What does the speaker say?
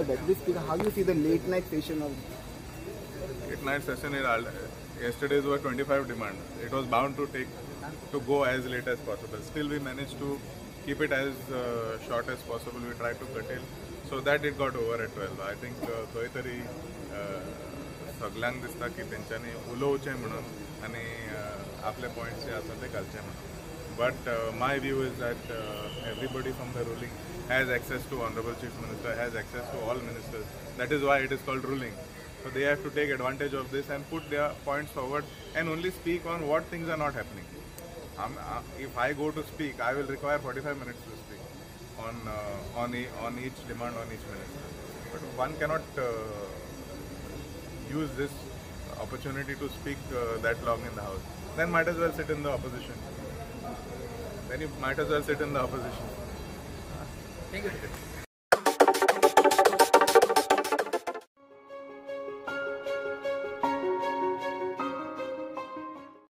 Deputy Speaker, how do you see the late night session of? Late night session yesterday's were 25 demand. It was bound to go as late as possible. Still we managed to keep it as short as possible. We tried to curtail so that it got over at 12. I think खंय तरी सगळ्यांक दिसता की तेंच्यांनी उलोवचें म्हणून आनी आपले पॉयंट्स जे आसा ते घालचे म्हणून. But my view is that everybody from the ruling has access to Honorable Chief Minister, has access to all ministers. That is why it is called ruling. So they have to take advantage of this and put their points forward and only speak on what things are not happening. If I go to speak, I will require 45 minutes to speak on each demand, on each minister. But one cannot use this opportunity to speak that long in the House. Then might as well sit in the opposition. Then you might as well sit in the opposition. Thank you.